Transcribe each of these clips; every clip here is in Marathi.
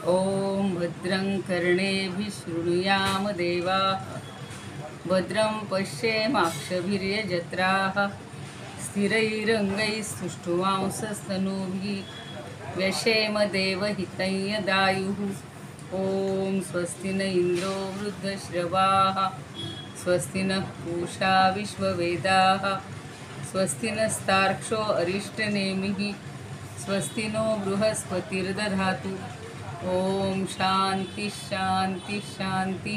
ॐ भद्रं कर्णेभिः शृणुयाम देवाः भद्रं पश्येमाक्षभिर्यजत्राः स्थिरैरङ्गैस्तुष्टुवांसस्तनूभिः व्यशेम देवहितं यदायुः। ॐ स्वस्ति न इन्द्रो वृद्धश्रवाः स्वस्ति नः पूषा विश्ववेदाः स्वस्ति नस्तार्क्ष्यो अरिष्टनेमिः स्वस्ति नो बृहस्पतिर्दधातु। ओम शांति शांति शांति।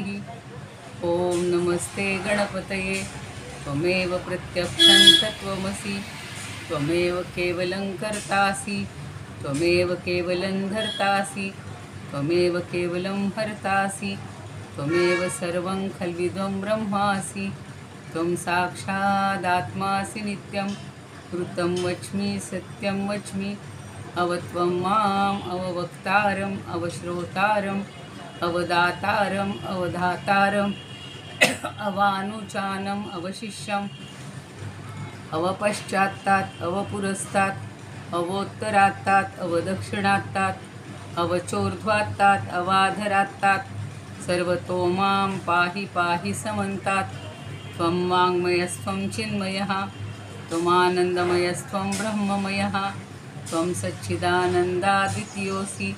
ओम नमस्ते गणपतये त्वमेव प्रत्यक्षं तत्त्वमसि त्वमेव केवलं कर्तासि त्वमेव केवलं धर्तासि त्वमेव केवलं हर्तासि त्वमेव सर्वं खल्विदं ब्रह्मासि त्वं साक्षादात्मासि नित्यं कृतं वच्मि सत्यं वच्मि अवत्वं माम् अववक्तारम् अवश्रोतारम् अवदातारम् अवधातारम् अवानुचानम् अवशिष्यम् अवपश्चात्तात् अवपुरस्तात् अवोत्तरात्तात् अवदक्षिणात्तात् अवचोर्ध्वात्तात् अवाधरात्तात् सर्वतो मां पाहि पाहि समन्तात्। त्वं वाङ्मयस्त्वं चिन्मयः त्वमानन्दमयस्त्वं ब्रह्ममयः त्वं सच्चिदानन्दाद्वितीयोऽसि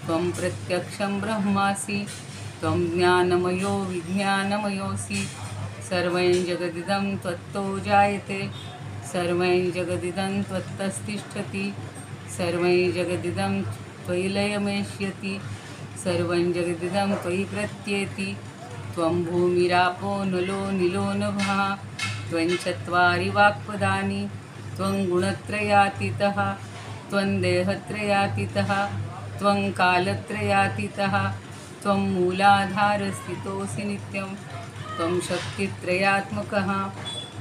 त्वं प्रत्यक्षं ब्रह्मासि त्वं ज्ञानमयो विज्ञानमयोऽसि सर्वं जगदिदं त्वत्तो जायते सर्वं जगदिदं त्वत्तस्तिष्ठति सर्वं जगदिदं त्वयि लयमेष्यति सर्वं जगदिदं त्वयि प्रत्येति त्वं भूमिरापो नलो निलो नभः त्वं चत्वारि वाक्पदानि त्वं गुणत्रयातीतः त्वं देहत्रयातीतः त्वं कालत्रयातीतः त्वं मूलाधारस्थितोऽसि नित्यं त्वं शक्तित्रयात्मकः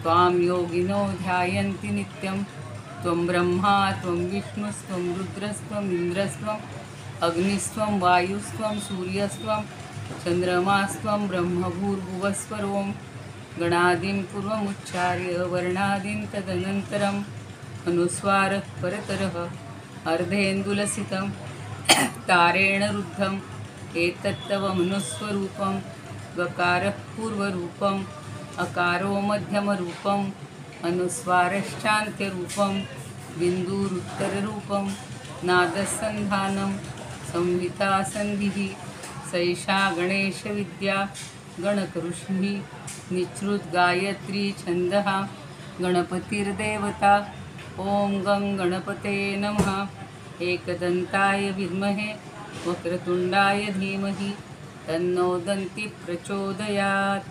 त्वां योगिनो ध्यायन्ति नित्यं त्वं ब्रह्मा त्वं विष्णुस्त्वं रुद्रस्त्वम् इन्द्रस्त्वम् अग्निस्त्वं वायुस्त्वं सूर्यस्त्वं चन्द्रमास्त्वं ब्रह्मभूर्भुवस्वरों गणादिं पूर्वमुच्चार्य वर्णादिं तदनन्तरम् अनुस्वारः परतरः अर्धेन्दुलसितं तारेण रुद्धम् एतत्तव मनुस्वरूपं गकारः पूर्वरूपम् अकारो मध्यमरूपम् अनुस्वारश्चान्त्यरूपं बिन्दुरुत्तररूपं नादसन्धानं संहितासन्धिः सैषा गणेशविद्या गणकऋषिः निःसृतगायत्री छन्दः गणपतिर्देवता। ॐ गं गणपते नमः। एकदन्ताय विद्महे वक्रतुण्डाय धीमहि तन्नो दन्ति प्रचोदयात्।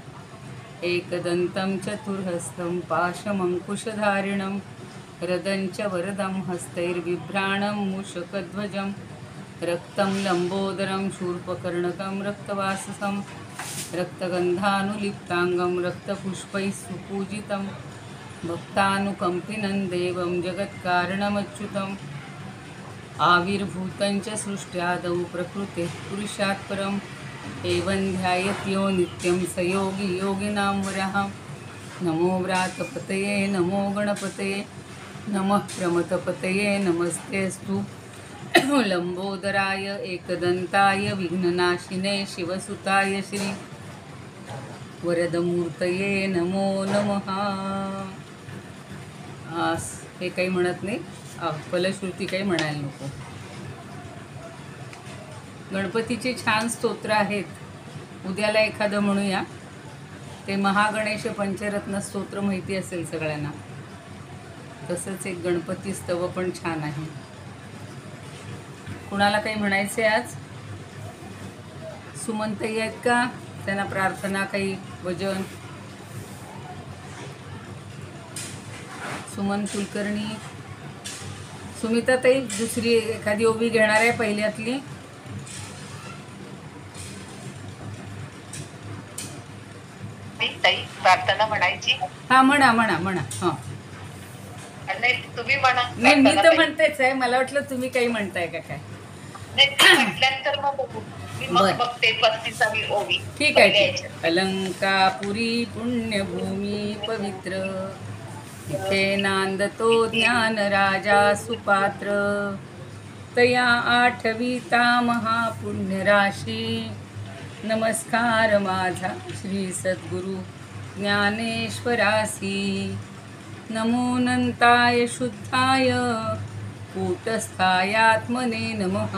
एकदन्तं चतुर्हस्तं पाशमङ्कुशधारिणं रदं च वरदं हस्तैर्बिभ्राणं मूषकध्वजं रक्तं लम्बोदरं शूर्पकर्णकं रक्तवाससं रक्तगन्धानुलिप्ताङ्गं रक्तपुष्पैः सुपूजितं भक्तानुकम्पिनं देवं जगत्कारणमच्युतम् आविर्भूतं च सृष्ट्यादौ प्रकृतेः पुरुषात् परम् एवं ध्यायत्यो नित्यं स योगी योगिनां वरः। नमो व्रातपतये नमो गणपतये नमः प्रमथपतये नमस्तेऽस्तु लंबोदराय एकदन्ताय विघ्ननाशिने शिवसुताय श्री वरदमूर्तये नमो नमः। हे काही म्हणत नाही, फलश्रुती काही म्हणायला नको. गणपतीचे छान स्तोत्र आहेत, उद्याला एखादं म्हणूया. ते महागणेश पंचरत्न स्तोत्र माहिती असेल सगळ्यांना. तसंच एक गणपती स्तव पण छान आहे. कुणाला काही म्हणायचे आज? सुमनताई आहेत का? त्यांना प्रार्थना काही भजन? सुमन कुलकर्णी, सुमिताताई दुसरी एखादी ओवी घेणार आहे पहिल्यातली? ताई प्रार्थना म्हणायची? हा म्हणा म्हणा म्हणा. हा नाही तुम्ही म्हणा. नाही मी तर म्हणतेच आहे, मला वाटलं तुम्ही काही म्हणताय का काय. म्हटल्यानंतर मग मी मग बघते 35वी ओवी. ठीक आहे. अलंकापुरी पुण्यभूमी पवित्र इथे नांदतो ज्ञान राजा सुपात्र तया आठविता महापुण्यराशी. नमस्कार माझा श्री सद्गुरु ज्ञानेश्वरासी. नमो नंताय शुद्धाय कूटस्थायात्मने नमः.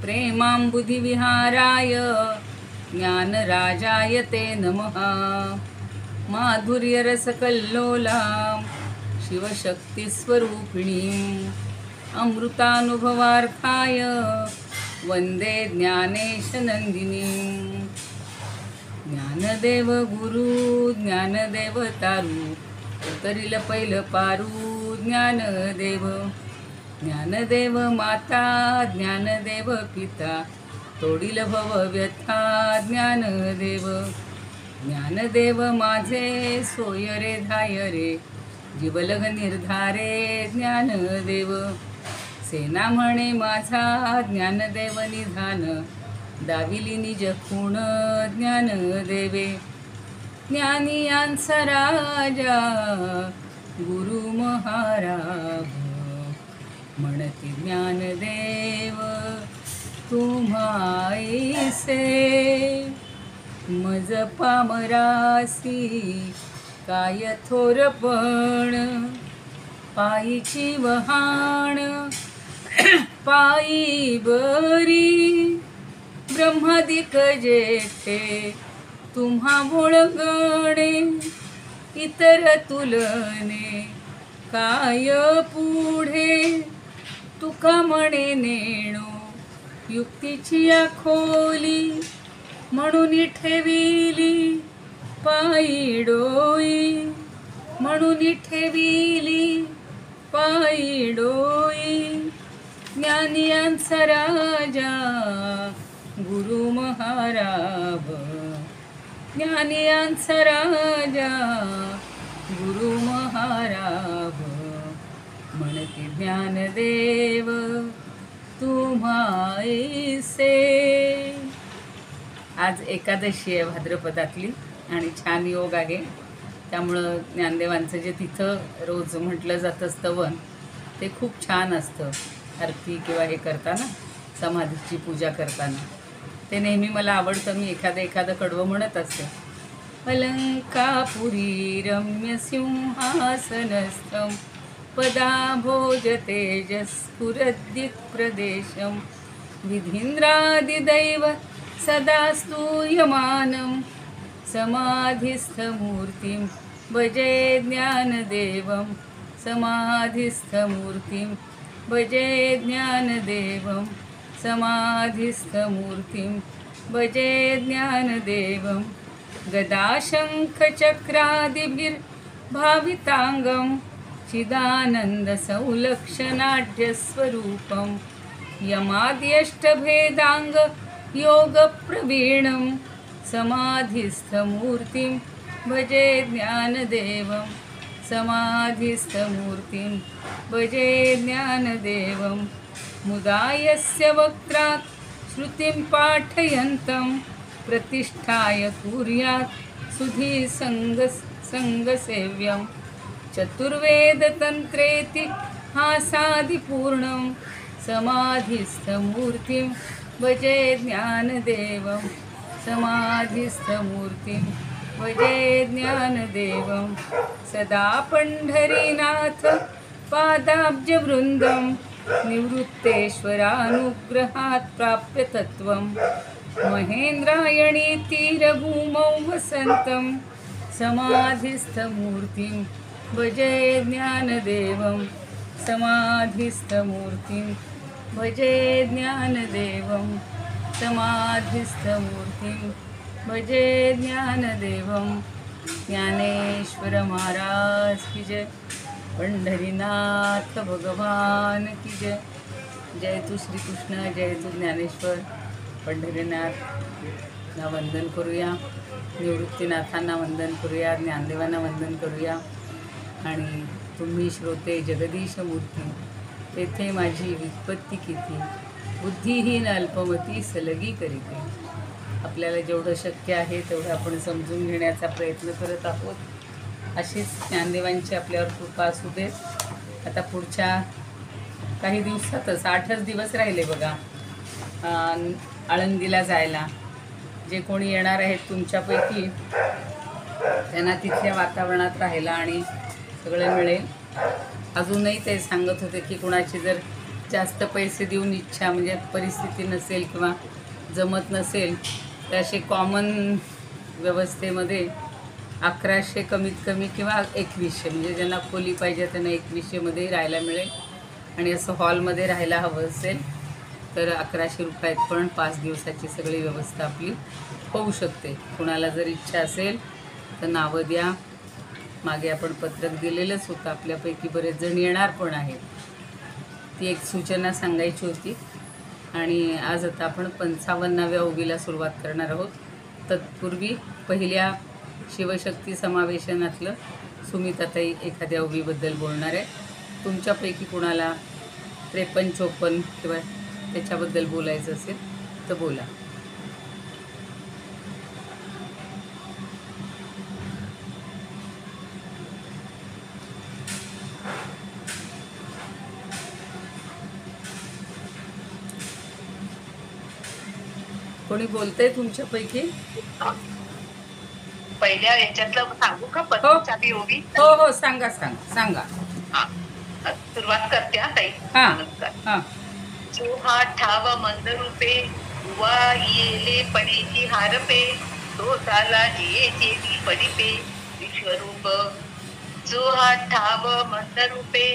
प्रेमांबुधिविहाराय ज्ञानराजाय ते नमः. माधुर्यरसकल्लोलां शिवशक्तिस्वरूपिणीम् अमृतानुभवार्थाय वंदे ज्ञानेशनंदिनीम्. ज्ञानदेव गुरु ज्ञानदेव तारू उतरिल पैल पारू. ज्ञानदेव ज्ञानदेव माता ज्ञानदेव पिता तोडिल भव व्यथा. ज्ञानदेव ज्ञानदेव माझे सोय रे धाय रे जीवलग निर्धारे. ज्ञानदेव सेना म्हणे माझा ज्ञानदेव निधान दाविली निज खूण. ज्ञानदेवे ज्ञानियांचा राजा गुरु महाराज म्हणती ज्ञानदेव तुम्हाईसे. मज पामरासी काय थोरपण पायीची वहाण पायी बरी. ब्रह्मादिक जेठे तुम्हा बोळगणे इतर तुलने काय पुढे. तुका म्हणे नेणो युक्तीची या खोली म्हणून ठेविली पायी डोई. म्हणून ठेविली पायी डोई. ज्ञानियांचा राजा गुरु महाराज ज्ञानियांचा राजा गुरु महाराज म्हणते ज्ञानदेव तुम्हाईसे. आज एकादशी आहे भाद्रपदातली आणि छान योग आहे. त्यामुळं ज्ञानदेवांचं जे तिथं रोज म्हटलं जातं स्तवन ते खूप छान असतं. आरती किंवा हे करताना समाधीची पूजा करताना ते नेहमी मला आवडतं. मी एखादं कडवं म्हणत असते. अलंकापुरी रम्य सिंहासनस्थं पदाभोज तेजस्फुरद्दिक्प्रदेशं विधीन्द्रादिदैव सदा स्तूयमानं समाधिस्थमूर्तिं भजे ज्ञानदेवं. समाधिस्थमूर्तिं भजे ज्ञानदेवं. समाधिस्थमूर्तिं भजे ज्ञानदेवं. गदाशङ्खचक्रादिभिर्भाविताङ्गं चिदानन्दसौलक्षनाट्यस्वरूपं यमाद्यष्टभेदाङ्ग योगप्रवीणं समाधिस्थमूर्तिं भजे ज्ञानदेवं. समाधिस्थमूर्तिं भजे ज्ञानदेवं. मुदायस्य वक्त्रात् श्रुतिं पाठयन्तं प्रतिष्ठाय कुर्यात् सुधी संगसेव्यं. चतुर्वेदतन्त्रेति हासादिपूर्णं समाधिस्थमूर्तिं भजे ज्ञानदेवं. समाधिस्थमूर्तिं भजे ज्ञानदेवं. सदा पंढरीनाथ पादाब्जवृन्दं निवृत्तेश्वरानुग्रहात् प्राप्य तत्त्वं. महेन्द्रायणी तीरभूमौ वसन्तं समाधिस्थमूर्तिं भजे ज्ञानदेवं. समाधिस्थमूर्तिं भजे ज्ञानदेवं. समाधिस्थमूर्तिं भजे ज्ञानदेवं. ज्ञानेश्वर महाराज की जय. पंढरीनाथ भगवान की जय. जय तू श्रीकृष्ण, जय तू ज्ञानेश्वर. पंढरीनाथना वंदन करूया, निवृत्तीनाथांना वंदन करूया, ज्ञानदेवांना वंदन करूया. आणि तुम्ही श्रोते जगदीश मूर्ती तेथे माझी वित्पत्ती किती. बुद्धिहीन अल्पमती सलगी करीते. आपल्याला जेवढं शक्य आहे तेवढं आपण समजून घेण्याचा प्रयत्न करत आहोत. अशीच ज्ञानदेवांची आपल्यावर कृपा असू देत. आता पुढच्या काही दिवसातच 8च दिवस राहिले बघा आळंदीला जायला. जे कोणी येणार आहेत तुमच्यापैकी त्यांना तिथल्या वातावरणात राहायला आणि सगळं मिळेल. अजूनही ते सांगत होते की कुणाची जर जास्त पैसे देऊन इच्छा म्हणजे परिस्थिती नसेल किंवा जमत नसेल तर असे कॉमन व्यवस्थेमध्ये 1100 कमीत कमी किंवा 2100 म्हणजे ज्यांना खोली पाहिजे त्यांना 2100मध्ये राहायला मिळेल. आणि असं हॉलमध्ये राहायला हवं असेल तर 1100 रुपयात पण 5 दिवसाची सगळी व्यवस्था आपली होऊ शकते. कुणाला जर इच्छा असेल तर नावं द्या. मागे आपण पत्रक दिलेलंच होतं, आपल्यापैकी बरेच जण येणार पण आहेत. ती एक सूचना सांगायची होती. आणि आज आता आपण 55व्या ओवीला सुरुवात करणार आहोत. तत्पूर्वी पहिल्या शिवशक्ती समावेशनातलं सुमिताताई एखाद्या ओवीबद्दल बोलणार आहे. तुमच्यापैकी कुणाला 53-54 किंवा त्याच्याबद्दल बोलायचं असेल तर बोला. कोणी बोलतंय तुमच्यापैकी? पहिल्या याच्यातलं सांगू का पत्नीची ओवी? हो हो सांगा सांगा सांगा. हा, सुरुवात करते हा ताई. हां. जो हा ठाव मंद रूपे उवा येले पणेची हारपे तो झाला जियेचे पडिपे विश्वरूप. जो हा ठाव मंद रूपे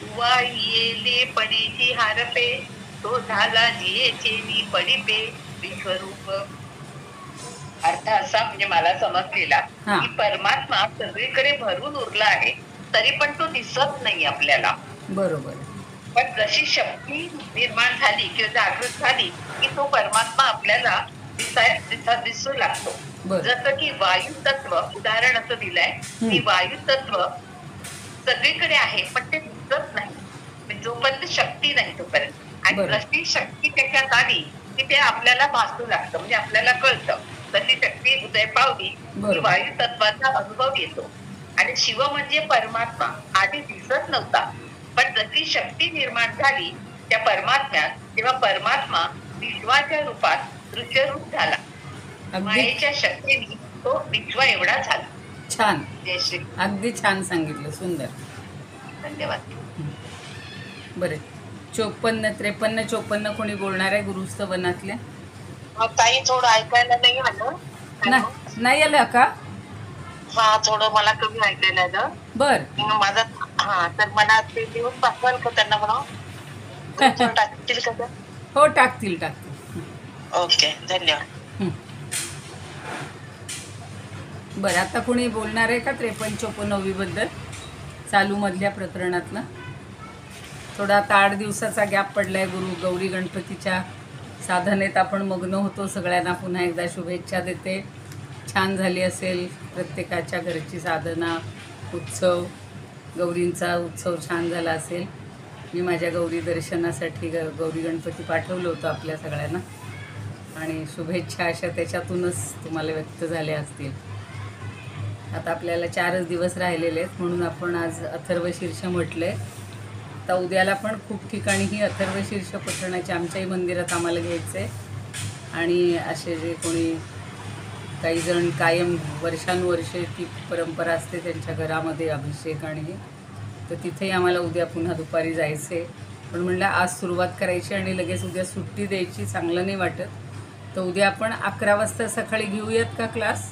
उवा येले पणेची हारपे तो झाला जियेचे पडिपे विश्वरूप. अर्थ असा म्हणजे मला समजलेला की परमात्मा सगळीकडे भरून उरला आहे तरी पण तो दिसत नाही आपल्याला. बरोबर. पण जशी शक्ती निर्माण झाली किंवा जागृत झाली की तो परमात्मा आपल्याला दिसू लागतो. जसं की वायू तत्व उदाहरण असं दिलंय की वायू तत्व सगळीकडे आहे पण ते दिसत नाही जोपर्यंत शक्ती नाही तोपर्यंत. आणि जशी शक्ती त्याच्यात आली की ते आपल्याला भासू लागतं म्हणजे आपल्याला कळतं. तशी शक्ती उदय पावली की वायू तत्वाचा अनुभव येतो. आणि शिव म्हणजे परमात्मा आधी दिसत नव्हता पण जशी शक्ती निर्माण झाली त्या परमात्म्यात तेव्हा परमात्मा विश्वाच्या रूपात दृश्यरूप झाला. मायेच्या शक्तीने तो विश्व एवढा झाला. छान. जय श्री. अगदी छान सांगितलं. सुंदर. धन्यवाद. बरे 53-54 कोणी बोलणार आहे गुरुस्तवनातल्या? ताई थोडं ऐकायला नाही आलं. नाही आलं का? हा थोडं मला कमी ऐकायला आलं. बर. माझा हा तर मला ते लिहून पाठवाल का त्यांना म्हणून टाकतील का? हो टाकतील. ओके धन्यवाद. बरं आता कोणी बोलणार आहे का 53-54 बद्दल चालू मधल्या प्रकरणातलं? थोडा आता 8 दिवसाचा गॅप पडलाय. गौरी गणपतीच्या साधनेत आपण मग्न होतो. सगळ्यांना पुन्हा एकदा शुभेच्छा देते. छान झाली असेल प्रत्येकाच्या घरची साधना, उत्सव, गौरींचा उत्सव छान झाला असेल. मी माझ्या गौरी दर्शनासाठी गौरी गणपती पाठवलं होतं आपल्या सगळ्यांना आणि शुभेच्छा अशा त्याच्यातूनच तुम्हाला व्यक्त झाल्या असतील. आता आपल्याला 4च दिवस राहिलेले आहेत म्हणून आपण आज अथर्वशीर्ष म्हटलं आहे. आता उद्याला पण खूप ठिकाणी ही अथर्वशीर्ष पठणाची आमच्याही मंदिरात आम्हाला घ्यायचं आहे. आणि असे जे कोणी काही जण कायम वर्षानुवर्षे ती परंपरा असते त्यांच्या घरामध्ये अभिषेक आणि हे, तर तिथेही आम्हाला उद्या पुन्हा दुपारी जायचं आहे. पण म्हणलं आज सुरुवात करायची आणि लगेच उद्या सुट्टी द्यायची चांगलं नाही वाटत. तर उद्या आपण 11 वाजता सकाळी घेऊयात का क्लास?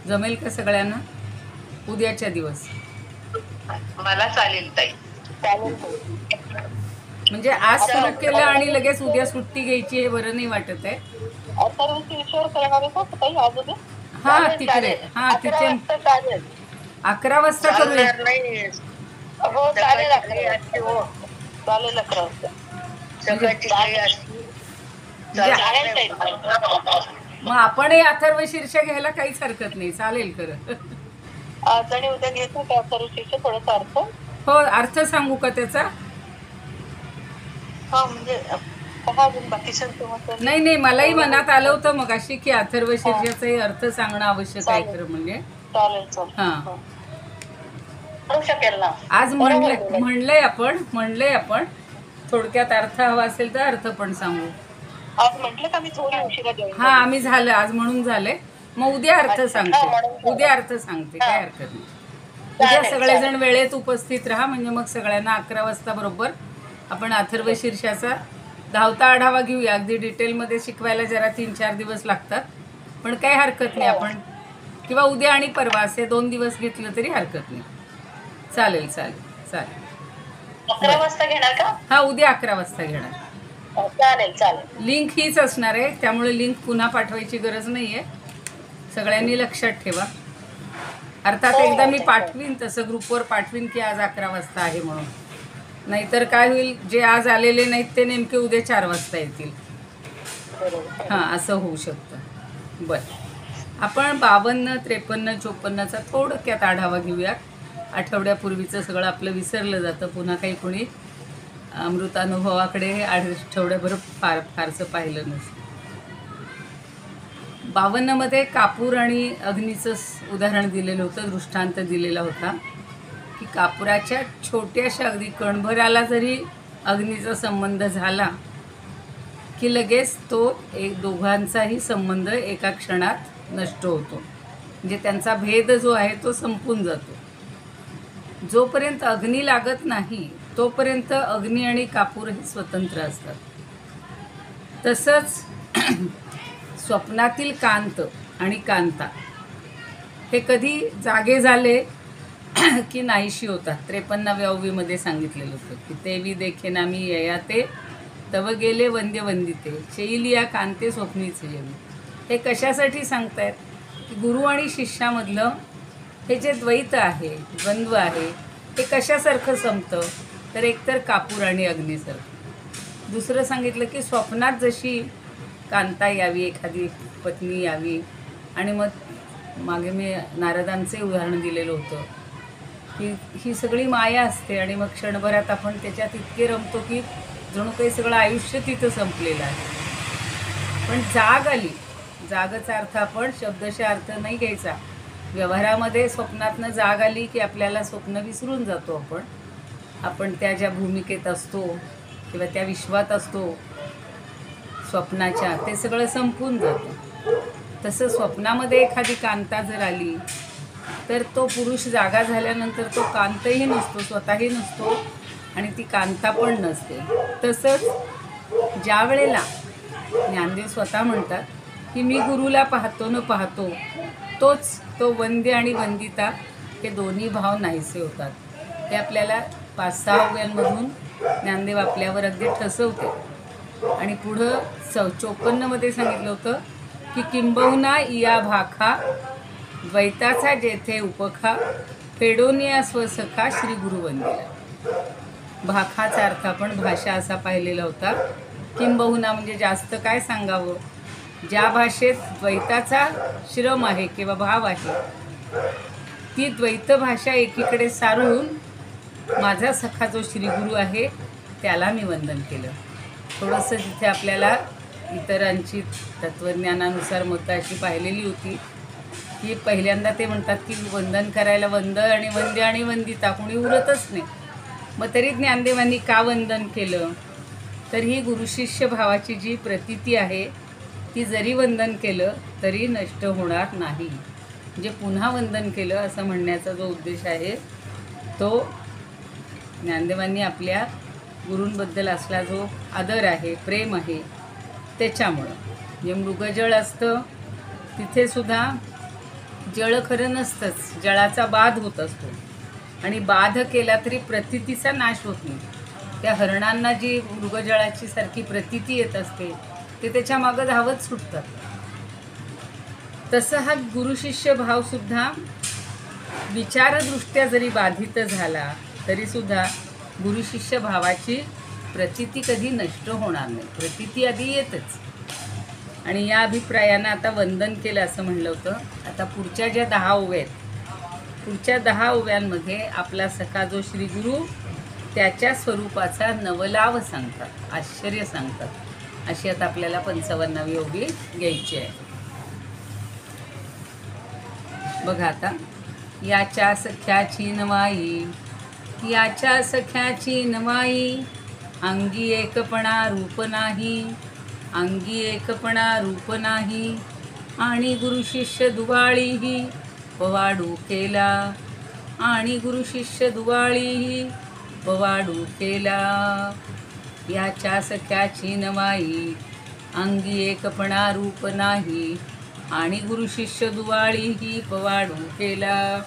जमेल का सगळ्यांना उद्याच्या दिवस? मला चालेल ताई. म्हणजे आज सुरू केलं आणि लगेच उद्या सुट्टी घ्यायची हे बरं नाही वाटत आहे. हा तिकडे हा तिथे 11 वाजता करूया. मग आपणही अथर्वशीर्ष घ्यायला काहीच हरकत नाही. चालेल खरं. आणि उद्या घेतो का अथर्वशीर्ष थोडासा अर्थ? हो अर्थ सांगू का त्याचा? हा म्हणजे नाही मलाही मनात आलं होतं मग अशी की अथर्वशीर्षाचाही अर्थ सांगणं आवश्यक आहे खरं म्हणजे. चालेल. हा करू शकेल ना. आज म्हणलंय आपण थोडक्यात अर्थ हवा असेल तर अर्थ पण सांगू. आज म्हटलं का मी थोडी उशिरा जॉईन. हा आम्ही झालं आज म्हणून झालंय. मग उद्या अर्थ सांगते. उद्या अर्थ सांगते, काय हरकत नाही. उद्या सगळेजण वेळेत उपस्थित राहा, म्हणजे मग सगळ्यांना 11 वाजता बरोबर आपण अथर्व शीर्षाचा धावता आढावा घेऊया. अगदी डिटेलमध्ये शिकवायला जरा 3-4 दिवस लागतात, पण काही हरकत नाही. आपण किंवा उद्या आणि परवा असे 2 दिवस घेतलं तरी हरकत नाही. चालेल चालेल चालेल. 11 वाजता घेणार का? हा उद्या 11 वाजता घेणार. चालेल चालेल. लिंक हीच असणार आहे, त्यामुळे लिंक पुन्हा पाठवायची गरज नाहीये. सगळ्यांनी लक्षात ठेवा. अर्थात एकदा मी पाठवीन, तसं ग्रुपवर पाठवीन की आज 11 वाजता आहे म्हणून. नाहीतर काय होईल, जे आज आलेले नाहीत ते नेमके उद्या 4 वाजता येतील. हां असं होऊ शकतं. बरं, आपण 52, 53, 54चा थोडक्यात आढावा घेऊया. आठवड्यापूर्वीचं सगळं आपलं विसरलं जातं. पुन्हा काही कोणी अमृतानुभवाकडे आठवड्याभर फारसं पाहिलं नसतं. 52मध्ये कापूर आणि अग्नीचं उदाहरण दिलेलं होतं, दृष्टांत दिलेला होता की कापुराच्या छोट्याशा अगदी कणभराला जरी अग्नीचा संबंध झाला की लगेच तो दोघांचाही संबंध एका क्षणात नष्ट होतो. म्हणजे त्यांचा भेद जो आहे तो संपून जातो. जोपर्यंत अग्नी लागत नाही तोपर्यंत अग्नी आणि कापूर हे स्वतंत्र असतात. तसंच स्वप्नातील कांत आणि कांता हे कधी जागे झाले की नाहीशी होतात. 53व्या ओवीमध्ये सांगितलेलं होतं की तेवी देखे नामी ययाते तव गेले वंद्य वंदिते शैलिया कांते स्वप्नीचे यवी. हे कशासाठी सांगतायत की गुरु आणि शिष्यामधलं हे जे द्वैत आहे, द्वंद्व आहे, हे कशासारखं संपतं, तर एकतर कापूर आणि अग्नीसारखं. दुसरं सांगितलं की स्वप्नात जशी कांता यावी, एखादी पत्नी यावी, आणि मग मागे मी नारदांचे उदाहरण दिलेलं होतं की ही सगळी माया असते आणि मग क्षणभरात आपण त्याच्यात इतके रमतो की जणू काही सगळं आयुष्य तिथं संपलेलं आहे. पण जाग आली, जागचा अर्थ आपण शब्दशः अर्थ नाही घ्यायचा. व्यवहारामध्ये स्वप्नातनं जाग आली की आपल्याला स्वप्न विसरून जातो. आपण त्या ज्या भूमिकेत असतो किंवा त्या विश्वात असतो स्वप्नाच्या, ते सगळं संपून जातं. तसं स्वप्नामध्ये एखादी कांता जर आली तर तो पुरुष जागा झाल्यानंतर तो कांतही नसतो, स्वतःही नसतो, आणि ती कांता पण नसते. तसंच ज्या वेळेला ज्ञानदेव स्वतः म्हणतात की मी गुरुला पाहतो न पाहतो तोच तो वंद्य आणि वंदिता हे दोन्ही भाव नाहीसे होतात. ते आपल्याला 5-6 ओव्यांमधून ज्ञानदेव आपल्यावर अगदी ठसवते. आणि पुढं 54मध्ये सांगितलं होतं की किंबहुना इया भाखा द्वैताचा जेथे उपखा फेडोनिया स्वसखा श्री गुरुवंदिला. भाखाचा अर्थ आपण भाषा असा पाहिलेला होता. किंबहुना म्हणजे जास्त काय सांगावं, ज्या भाषेत द्वैताचा श्रम आहे किंवा भाव आहे ती द्वैत भाषा एकीकडे सारून माझा सखा जो श्रीगुरू आहे त्याला मी वंदन केलं. थोडंसं तिथे आपल्याला इतरांची तत्त्वज्ञानानुसार मतं अशी पाहिलेली होती की पहिल्यांदा ते म्हणतात की वंदन करायला वंद्य आणि वंदिता कोणी उरतच नाही. मग तरी ज्ञानदेवांनी का वंदन केलं, तर ही गुरुशिष्य भावाची जी प्रतीती आहे ती जरी वंदन केलं तरी नष्ट होणार नाही. म्हणजे पुन्हा वंदन केलं असं म्हणण्याचा जो उद्देश आहे तो ज्ञानदेवांनी आपल्या गुरूंबद्दल असला जो आदर आहे, प्रेम आहे, त्याच्यामुळं. जे मृगजळ असतं तिथे सुद्धा जळ खरं नसतंच, जळाचा बाध होत असतो, आणि बाध केला तरी प्रतीतीचा नाश होत नाही. त्या हरणांना जी मृगजळाची सारखी प्रतीती येत असते ते त्याच्या मागं धावत सुटतात. तसं हा गुरुशिष्य भावसुद्धा विचारदृष्ट्या जरी बाधित झाला तरीसुद्धा गुरुशिष्य भावाची प्रतीती कधी नष्ट होणार नाही. प्रतीती आधी येतच. आणि या अभिप्रायानं आता वंदन केलं असं म्हणलं होतं. आता पुढच्या ज्या 10 ओव्या आहेत, पुढच्या 10 ओव्यांमध्ये आपला सखा जो श्रीगुरू त्याच्या स्वरूपाचा नवलाव सांगतात, आश्चर्य सांगतात. अशी आता आपल्याला 55वी ओवी घ्यायची आहे. बघा आता याच्या सख्याची नवाई, याच्या सख्याची नवाई, अंगी एकपणा रूप नाही, अंगी एकपणा रूप नाही, आणि गुरु शिष्य दुवाळीही पवाडू केला, आणि गुरु शिष्य दुवाळीही पवाडू केला. याच्या सख्याची नवाई, अंगी एकपणा रूप नाही, आणि गुरु शिष्य दुवाळीही पवाडू केला.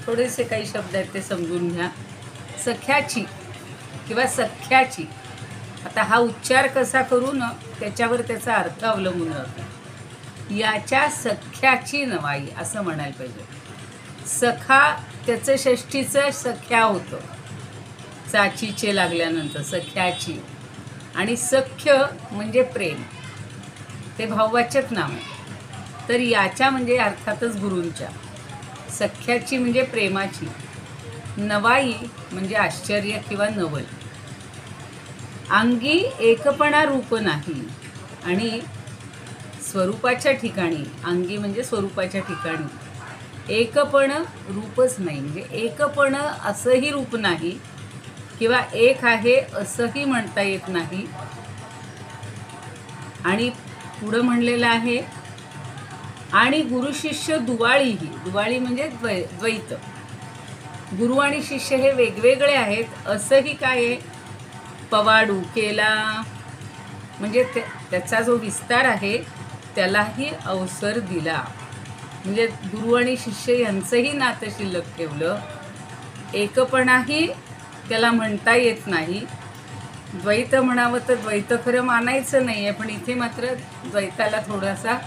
थोडेसे काही शब्द आहेत ते समजून घ्या. सख्याची किंवा सख्याची, आता हा उच्चार कसा करू ना त्याच्यावर त्याचा अर्थ अवलंबून राहतो. याच्या सख्याची नवाई असं म्हणायला पाहिजे. सखा त्याचं षष्ठीचं सख्या होतं, चाचीचे लागल्यानंतर सख्याची, आणि सख्य म्हणजे प्रेम, ते भाववाचक नाव आहे. तर याच्या म्हणजे अर्थातच गुरूंच्या, सख्याची म्हणजे प्रेमाची, नवाई म्हणजे आश्चर्य किंवा नवल. अंगी एकपणा रूप नाही, आणि स्वरूपाच्या ठिकाणी, अंगी म्हणजे स्वरूपाच्या ठिकाणी, एकपण रूपच नाही, म्हणजे एकपण असंही रूप नाही किंवा एक आहे असंही म्हणता येत नाही. आणि पुढं म्हणलेलं आहे, आणि गुरु शिष्य दुवाळीही, दुवाळी म्हणजे द्वैत, गुरु आणि शिष्य हे वेगवेगळे आहेत असंही काय आहे, पवाडू केला, म्हणजे त्याचा जो विस्तार आहे त्यालाही अवसर दिला. म्हणजे गुरु आणि शिष्य यांचंही नातं शिल्लक ठेवलं. एकपणाही त्याला म्हणता येत नाही. द्वैत म्हणावं तर द्वैत खरं मानायचं नाही आहे, पण इथे मात्र द्वैताला थोडासा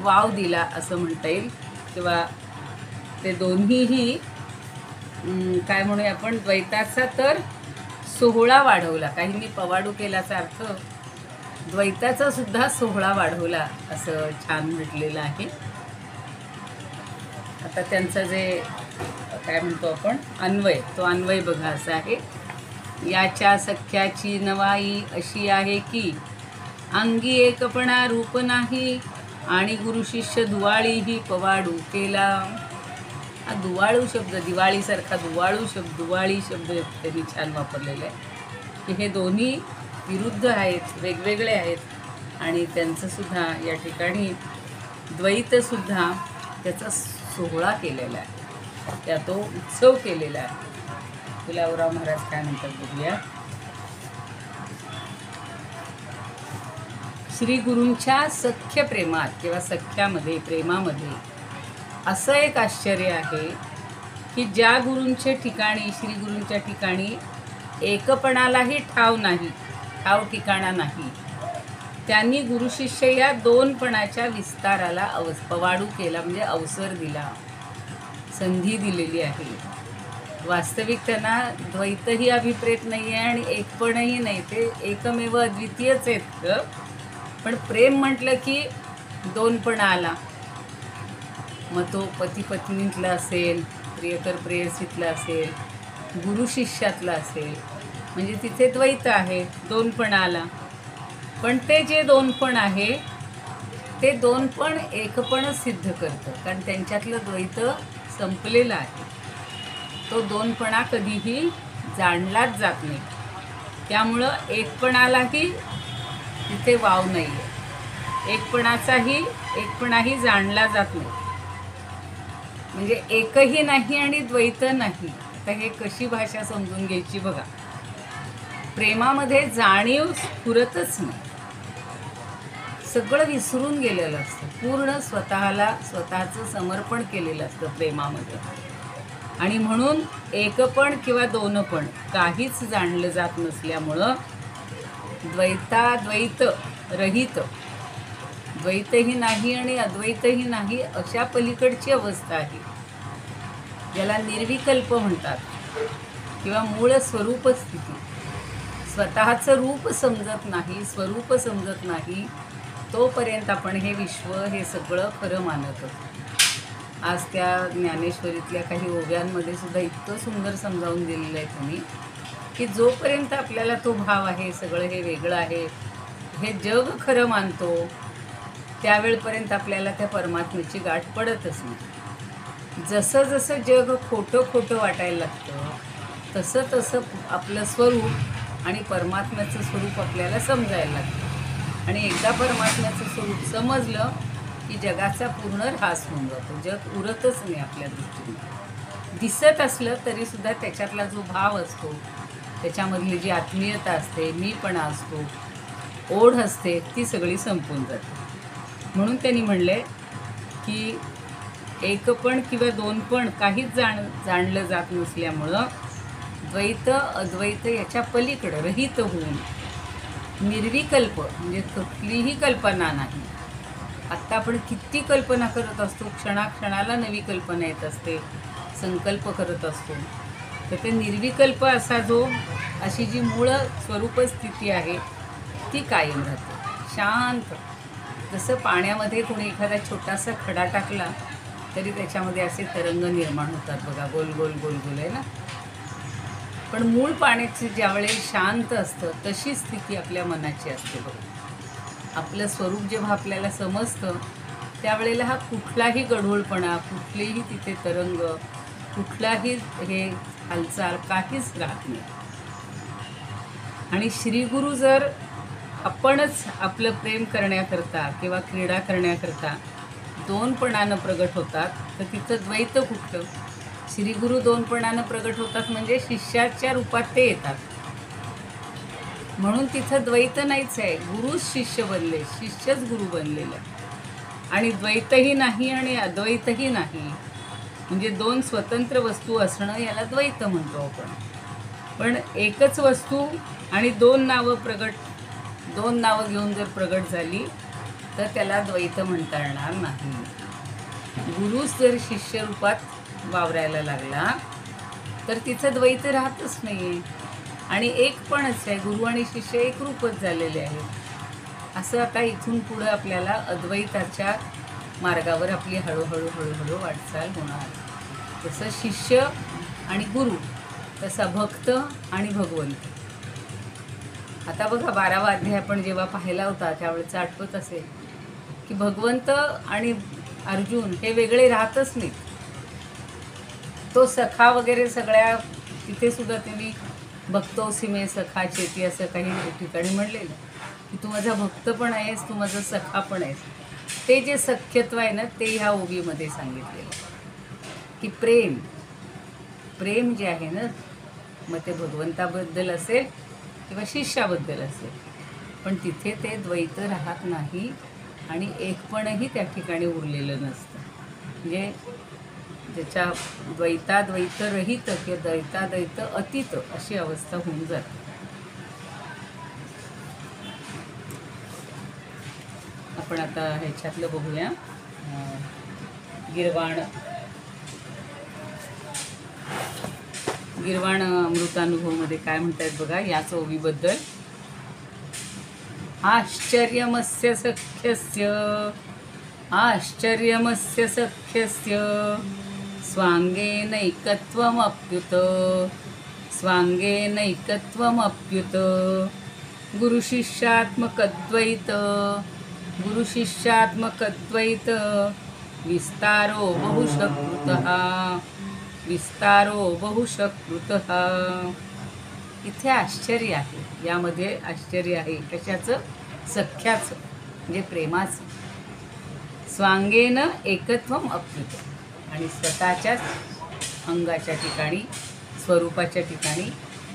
वाव दिला असं म्हणता येईल. किंवा ते दोन्हीही काय म्हणूया आपण, द्वैताचा तर सोहळा वाढवला. काहींनी पवाडू केल्याचा अर्थ द्वैताचा सुद्धा सोहळा वाढवला असं छान म्हटलेलं आहे. आता त्यांचं जे काय म्हणतो आपण अन्वय, तो अन्वय बघा असा आहे. याच्या सख्याची नवाई अशी आहे की, अंगी एकपणा रूप नाही, आणि गुरु शिष्य दुवाळीही पवाडू केला. हा दुवाळू शब्द, दिवाळीसारखा दुवाळू शब्द, दुवाळी शब्द त्यांनी छान वापरलेला आहे की हे दोन्ही विरुद्ध आहेत, वेगवेगळे आहेत, आणि त्यांचंसुद्धा या ठिकाणी द्वैतसुद्धा त्याचा सोहळा केलेला आहे, त्या तो उत्सव केलेला आहे. गुलाबराव महाराज काय म्हणतात बघूया. श्री गुरूंच्या सख्य प्रेमात किंवा सख्यामध्ये, प्रेमामध्ये असं एक आश्चर्य आहे की ज्या गुरूंच्या ठिकाणी, श्री गुरूंच्या ठिकाणी एकपणालाही ठाव नाही, ठाव ठिकाणा नाही, त्यांनी गुरु शिष्य या दोनपणाच्या विस्ताराला पवाडू केला, म्हणजे अवसर दिला, संधी दिलेली आहे. वास्तविक त्यांना द्वैतही अभिप्रेत नाही आहे आणि एकपणही नाही, ते एकमेव अद्वितीयच आहेत. पण प्रेम म्हटलं की दोनपणा आला, मग तो पती पत्नीतला असेल, प्रियकर प्रेयसीतला असेल, गुरु शिष्यातला असेल, म्हणजे तिथे द्वैत आहे, दोनपणा आला. पण ते जे दोनपण आहे ते दोनपण एकपण सिद्ध करतं, कारण त्यांच्यातलं द्वैत संपलेलं आहे. तो दोनपणा कधीही जाणलाच जात नाही, त्यामुळं एकपणालाही तिथे वाव नाही आहे, एकपणाही जाणला जात नाही. म्हणजे एकही नाही आणि द्वैत नाही. आता हे कशी भाषा समजून घ्यायची बघा. प्रेमामध्ये जाणीव स्फुरतच नाही, सगळं विसरून गेलेलं असतं, पूर्ण स्वतःचं समर्पण केलेलं असतं प्रेमामध्ये. आणि म्हणून एकपण किंवा दोनपण काहीच जाणलं जात नसल्यामुळं द्वैत रहित, द्वैतही नाही आणि अद्वैतही नाही अशा पलीकडची अवस्था आहे, ज्याला निर्विकल्प म्हणतात, किंवा मूळ स्वरूप स्थिती. स्वतःचं रूप समजत नाही, स्वरूप समजत नाही, तोपर्यंत आपण हे विश्व, हे सगळं खरं मानत असतो. आज त्या ज्ञानेश्वरीतल्या काही ओव्यांमध्ये सुद्धा इतकं सुंदर समजावून दिलेलं आहे तुम्ही, की जोपर्यंत आपल्याला तो भाव आहे, सगळं हे वेगळं आहे, हे जग खरं मानतो, त्यावेळपर्यंत आपल्याला त्या परमात्म्याची गाठ पडतच नाही. जसं जसं जग खोटं खोटं वाटायला लागतं तसं तसं आपलं स्वरूप आणि परमात्म्याचं स्वरूप आपल्याला समजायला लागतं. आणि एकदा परमात्म्याचं स्वरूप समजलं की जगाचा पूर्ण ऱ्हास होऊन जातो. जग उरतच नाही आपल्या दृष्टीने. दिसत असलं तरीसुद्धा त्याच्यातला जो भाव असतो, त्याच्यामधली जी आत्मीयता असते, मीपणा असतो, ओढ असते, ती सगळी संपून जाते. म्हणून त्यांनी म्हणले की एकपण किंवा दोनपण काहीच जाणलं जात नसल्यामुळं द्वैत अद्वैत याच्या पलीकडं रहित होऊन निर्विकल्प म्हणजे कुठलीही कल्पना नाही. आत्ता आपण किती कल्पना करत असतो, क्षणाक्षणाला नवी कल्पना येत असते, संकल्प करत असतो. तर ते निर्विकल्प असा जो अशी जी मूळ स्वरूप स्थिती आहे ती कायम राहते शांत. जसं पाण्यामध्ये कोणी एखादा छोटासा खडा टाकला तरी त्याच्यामध्ये असे तरंग निर्माण होतात बघा, गोल गोल गोल गोल आहे ना. पण मूळ पाण्याची ज्यावेळेस शांत असतं तशी स्थिती आपल्या मनाची असते बघा. आपलं स्वरूप जेव्हा आपल्याला समजतं त्यावेळेला हा कुठलाही गढूळपणा, कुठलेही तिथे तरंग, कुठलाही हे हालचाल काहीच राहत नाही. आणि श्रीगुरू जर आपणच आपलं प्रेम करण्याकरता किंवा क्रीडा करण्याकरता दोनपणानं प्रगट होतात तर तिथं द्वैत कुठलं. श्रीगुरू दोनपणानं प्रगट होतात म्हणजे शिष्याच्या रूपात ते येतात, म्हणून तिथं द्वैत नाहीच आहे. गुरुच शिष्य बनले, शिष्यच गुरु बनलेलं. आणि द्वैतही नाही आणि अद्वैतही नाही, म्हणजे दोन स्वतंत्र वस्तू असणं याला द्वैत म्हणतो आपण. पण एकच वस्तू आणि दोन नावं घेऊन जर प्रगट झाली तर त्याला द्वैत म्हणता येणार नाही. गुरुच जर शिष्य रूपात वावरायला लागला तर तिथं द्वैत राहतच नाही आणि एकपणच आहे. गुरु आणि शिष्य एक रूपच झालेले आहेत. असं आता इथून पुढं आपल्याला अद्वैताच्या मार्गावर आपली हळूहळू हळूहळू वाटचाल होणार. जसं शिष्य आणि गुरु तसा भक्त आणि भगवंत. आता बघा 12वा अध्याय आपण जेव्हा पाहिला होता त्यावेळेचं आठवत असेल की भगवंत आणि अर्जुन हे वेगळे राहतच नाहीत. तो सखा वगैरे सगळ्या तिथे सुद्धा त्यांनी भक्तोसी मे सखा चेती असं काही ठिकाणी म्हणलेलं की तू माझा भक्त पण आहेस, तू माझा सखा पण आहेस. ते जे सख्यत्व आहे ना ते ह्या ओवीमध्ये सांगितलेलं की प्रेम जे आहे ना, मग ते भगवंताबद्दल असेल किंवा शिष्याबद्दल असेल, पण तिथे ते द्वैत राहत नाही आणि एकपणही त्या ठिकाणी उरलेलं नसतं. म्हणजे ज्याच्या द्वैताद्वैत रहित किंवा द्वैताद्वैत अतीत अशी अवस्था होऊन जाते. आपण आता ह्याच्यातलं बघूया गिरवाण अमृतानुभवमध्ये काय म्हणतात बघा याच ओवीबद्दल. आश्चर्यमस्य सख्यस्य स्वांगेनैकत्वमप्युत गुरुशिष्यात्मकद्वैत विस्तारो बहुशकृतः. इथे आश्चर्य आहे, यामध्ये आश्चर्य आहे. कशाचं? सख्याचं म्हणजे प्रेमाचं. स्वांगेन एकत्वम अप्युत, आणि स्वतःच्याच अंगाच्या ठिकाणी स्वरूपाच्या ठिकाणी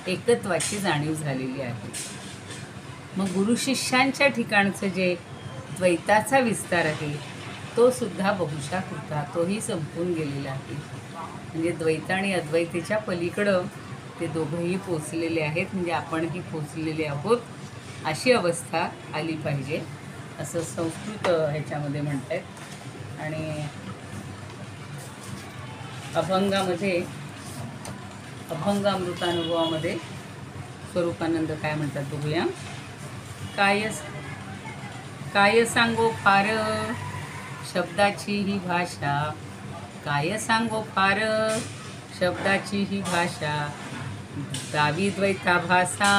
एकत्वाची जाणीव झालेली आहे. मग गुरुशिष्यांच्या ठिकाणचं जे द्वैताचा विस्तार आहे तो सुद्धा बहुशा कृता, तोही संपून गेलेला आहे. म्हणजे द्वैत आणि अद्वैतेच्या पलीकडं ते दोघंही पोचलेले आहेत. म्हणजे आपणही पोचलेले आहोत अशी अवस्था आली पाहिजे असं संस्कृत ह्याच्यामध्ये म्हणत आहेत. आणि अभंग अमृतानुभवामध्ये स्वरूपानंद काय म्हणतात बघूया. काय सांगो फार शब्दाची ही भाषा, काय सांगो फार शब्दाची ही भाषा, दावी द्वैता भाषा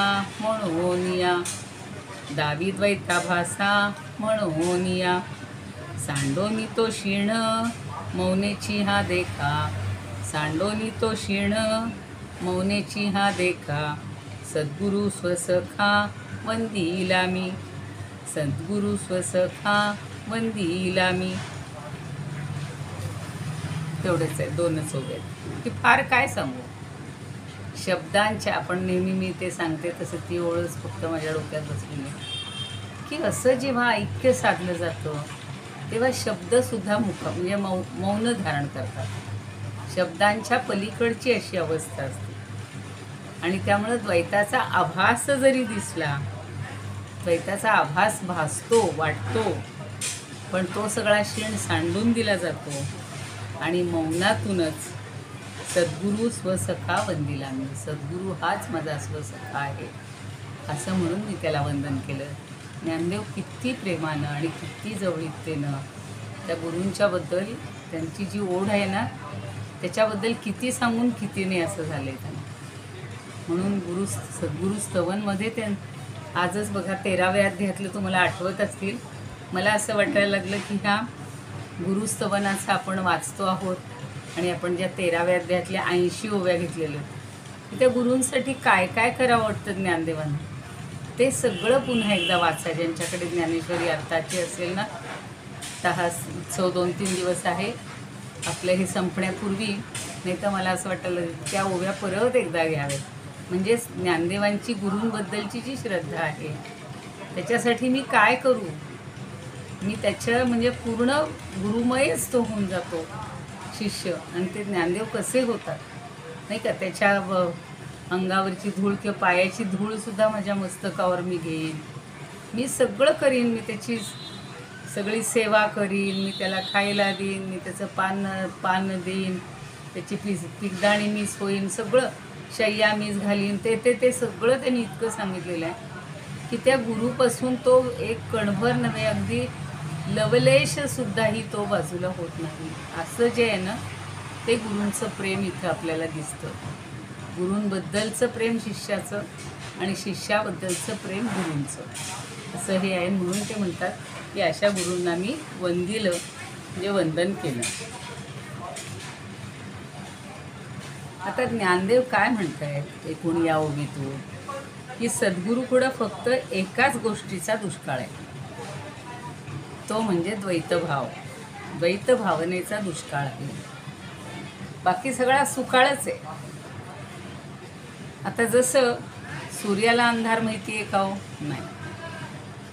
म्हणूनिया, सांडो मी तो क्षीण मौनेची हा देखा, सांडोनी तो क्षीण, मौनेची हा देखा, सद्गुरु स्वसखा वंदिला मी, सद्गुरु स्वसखा वंदिला मी. तेवढंच आहे, दोनच ओव्या की फार काय सांगू शब्दांच्या. आपण नेहमी मी ते सांगते तसं ती ओळच फक्त माझ्या डोक्यात बसलेली आहे की असं जेव्हा ऐक्य साधलं जातं तेव्हा शब्दसुद्धा म्हणजे मौन धारण करतात. शब्दांच्या पलीकडची अशी अवस्था असते आणि त्यामुळं द्वैताचा आभास जरी दिसला, द्वैताचा आभास भासतो, वाटतो, पण तो सगळा क्षीण सांडून दिला जातो आणि मौनातूनच सद्गुरू स्वसखा वंदिला मी, सद्गुरू हाच माझा स्वसखा आहे असं म्हणून मी त्याला वंदन केलं. ज्ञानदेव किती प्रेमानं आणि किती जवळीकतेनं त्या गुरूंच्याबद्दल त्यांची जी ओढ आहे ना त्याच्याबद्दल किती सांगून किती नाही असं झालं आहे त्यांना. म्हणून सद्गुरू स्तवनमध्ये आजच बघा 13व्या अध्यायातलं तुम्हाला आठवत असतील. मला असं वाटायला लागलं की ह्या गुरुस्तवनाचं आपण वाचतो आहोत आणि आपण ज्या 13व्या अध्यायातल्या 80 ओव्या घेतलेल्या की त्या गुरूंसाठी काय काय करावं वाटतं ज्ञानदेवांना, ते सगळं पुन्हा एकदा वाचा. ज्यांच्याकडे ज्ञानेश्वरी अर्थाची असेल ना, तर हा उत्सव 2-3 दिवस आहे आपलं हे संपण्यापूर्वी, नाही तर मला असं वाटलं त्या ओव्या परत एकदा घ्याव्यात. म्हणजे ज्ञानदेवांची गुरूंबद्दलची जी श्रद्धा आहे त्याच्यासाठी मी काय करू, मी त्याच्या म्हणजे पूर्ण गुरुमयच तो होऊन जातो शिष्य. आणि ते ज्ञानदेव कसे होतात नाही का, त्याच्या अंगावरची धूळ किंवा पायाची धूळसुद्धा माझ्या मस्तकावर मी घेईन, मी सगळं करीन, मी त्याची सगळी सेवा करीन, मी त्याला खायला देईन, मी त्याचं पान देईन, त्याची पिकदाणी मीच होईन, सगळं शय्या मीच घालीन, ते सगळं त्यांनी इतकं सांगितलेलं आहे की त्या गुरुपासून तो एक कणभर नव्हे अगदी लवलेशसुद्धाही तो बाजूला होत नाही. असं जे आहे ना ते गुरूंचं प्रेम इथं आपल्याला दिसतं. गुरूंबद्दलचं प्रेम शिष्याचं आणि शिष्याबद्दलचं प्रेम गुरूंचं असं हे आहे. म्हणून ते म्हणतात की अशा गुरूंना मी वंदिलं म्हणजे वंदन केलं. आता ज्ञानदेव काय म्हणतायत एकूण या ओवीतून की सद्गुरूकडं फक्त एकाच गोष्टीचा दुष्काळ आहे, तो म्हणजे द्वैतभाव, द्वैत भावनेचा दुष्काळ आहे. बाकी सगळा सुकाळच आहे. आता जसं सूर्याला अंधार माहिती आहे का हो, नाही,